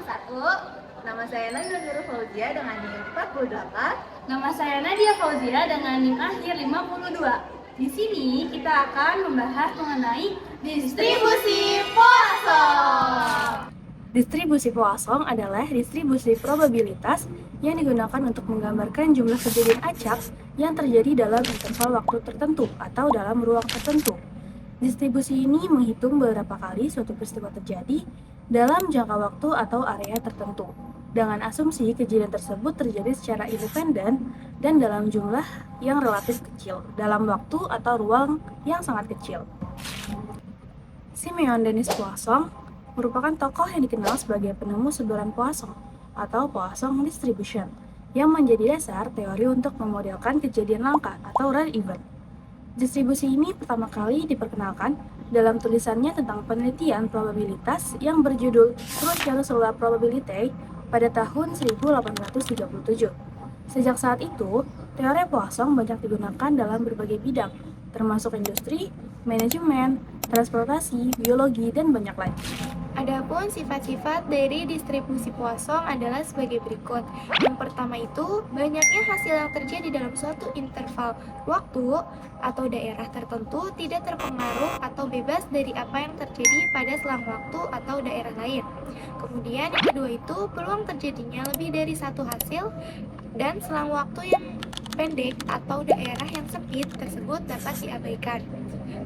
41. Nama saya Nadia Nurul Fauzia dengan NIM 48. Nama saya Nadia Fauzia dengan NIM akhir 52. Di sini kita akan membahas mengenai Distribusi Poisson. Distribusi Poisson adalah distribusi probabilitas yang digunakan untuk menggambarkan jumlah kejadian acak yang terjadi dalam interval waktu tertentu atau dalam ruang tertentu. Distribusi ini menghitung beberapa kali suatu peristiwa terjadi dalam jangka waktu atau area tertentu, dengan asumsi kejadian tersebut terjadi secara independen dan dalam jumlah yang relatif kecil, dalam waktu atau ruang yang sangat kecil. Simeon Denis Poisson merupakan tokoh yang dikenal sebagai penemu sebaran Poisson atau Poisson Distribution, yang menjadi dasar teori untuk memodelkan kejadian langka atau rare event. Distribusi ini pertama kali diperkenalkan dalam tulisannya tentang penelitian probabilitas yang berjudul Crucial Cellular Probability pada tahun 1837. Sejak saat itu, teori Poisson banyak digunakan dalam berbagai bidang, termasuk industri, manajemen, transportasi, biologi, dan banyak lagi. Adapun sifat-sifat dari distribusi Poisson adalah sebagai berikut. Yang pertama itu, banyaknya hasil yang terjadi dalam suatu interval waktu atau daerah tertentu tidak terpengaruh atau bebas dari apa yang terjadi pada selang waktu atau daerah lain. Kemudian yang kedua itu, peluang terjadinya lebih dari satu hasil dan selang waktu yang pendek atau daerah yang sempit tersebut dapat diabaikan.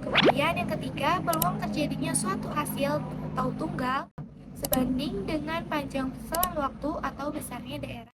Kemudian yang ketiga, peluang terjadinya suatu hasil atau tunggal sebanding dengan panjang selang waktu atau besarnya daerah.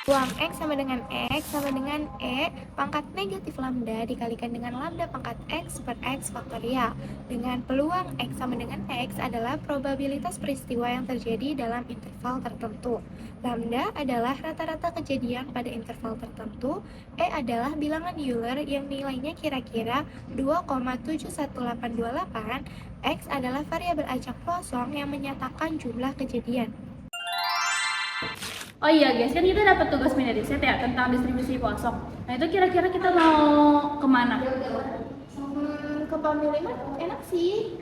Peluang X sama dengan X sama dengan E pangkat negatif lambda dikalikan dengan lambda pangkat X per X faktorial. Dengan peluang X sama dengan X adalah probabilitas peristiwa yang terjadi dalam interval tertentu. Lambda adalah rata-rata kejadian pada interval tertentu. E adalah bilangan Euler yang nilainya kira-kira 2,71828. X adalah variabel acak Poisson yang menyatakan jumlah kejadian. Oh iya guys, kan kita dapat tugas mini riset ya tentang distribusi Poisson. Nah itu kira-kira kita mau kemana? Ke Family Mart enak sih.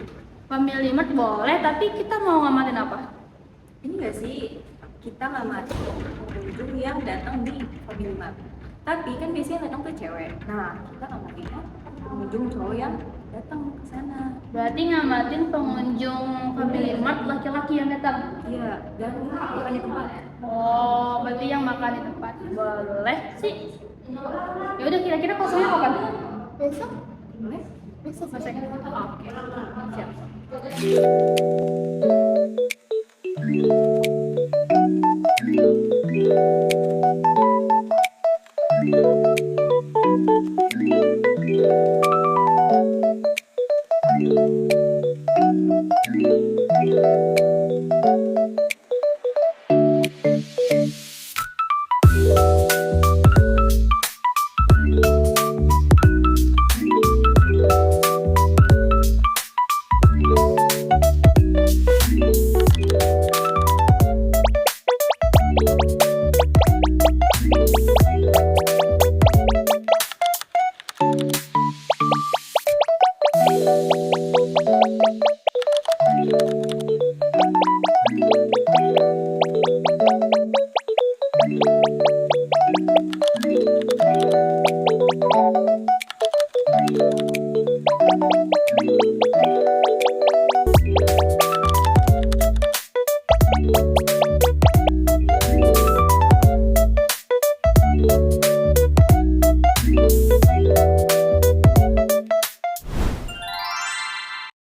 Family Mart boleh, tapi kita mau ngamatin apa? Ini nggak sih, kita nggak mati pengunjung yang datang di Family Mart. Tapi kan biasanya datang tuh cewek. Nah, kita ngamatinnya pengunjung cowok yang datang ke sana. Berarti ngamatin pengunjung Family Mart laki-laki yang datang. Iya, dan makan di tempat. Oh, berarti yang makan di tempat. Boleh sih. Ya udah, kira-kira kosongnya kapan? Besok? Boleh? Besok. Oke, siap.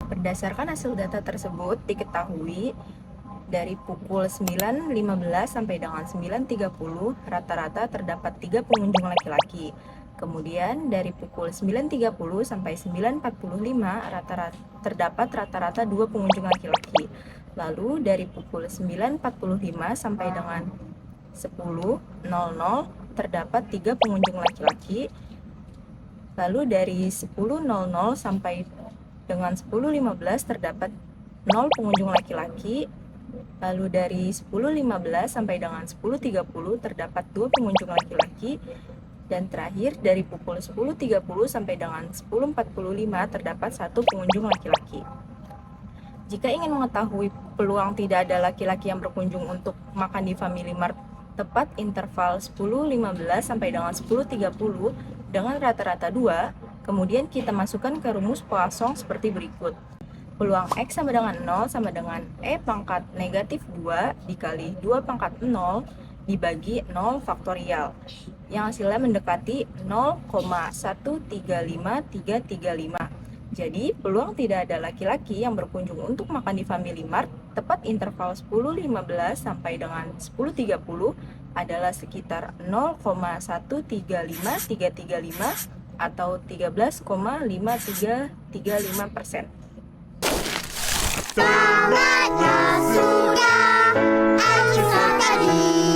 Berdasarkan hasil data tersebut, diketahui dari pukul 9.15 sampai dengan 9.30 rata-rata terdapat 3 pengunjung laki-laki. Kemudian dari pukul 9.30 sampai 9.45 terdapat rata-rata 2 pengunjung laki-laki. Lalu dari pukul 9.45 sampai dengan 10.00 terdapat 3 pengunjung laki-laki. Lalu dari 10.00 sampai dengan 10.15 terdapat 0 pengunjung laki-laki. Lalu dari 10.15 sampai dengan 10.30 terdapat 2 pengunjung laki-laki. Dan terakhir dari pukul 10.30 sampai dengan 10.45 terdapat 1 pengunjung laki-laki. Jika ingin mengetahui peluang tidak ada laki-laki yang berkunjung untuk makan di Family Mart tepat interval 10.15 sampai dengan 10.30 dengan rata-rata 2, kemudian kita masukkan ke rumus Poisson seperti berikut. Peluang X sama dengan 0 sama dengan E pangkat negatif 2 dikali 2 pangkat 0 dibagi 0 faktorial, yang hasilnya mendekati 0,135335. Jadi, peluang tidak ada laki-laki yang berkunjung untuk makan di Family Mart tepat interval 10.15 sampai dengan 10.30 adalah sekitar 0,135335 atau 13,5335%. Tamatnya sudah akhir tadi.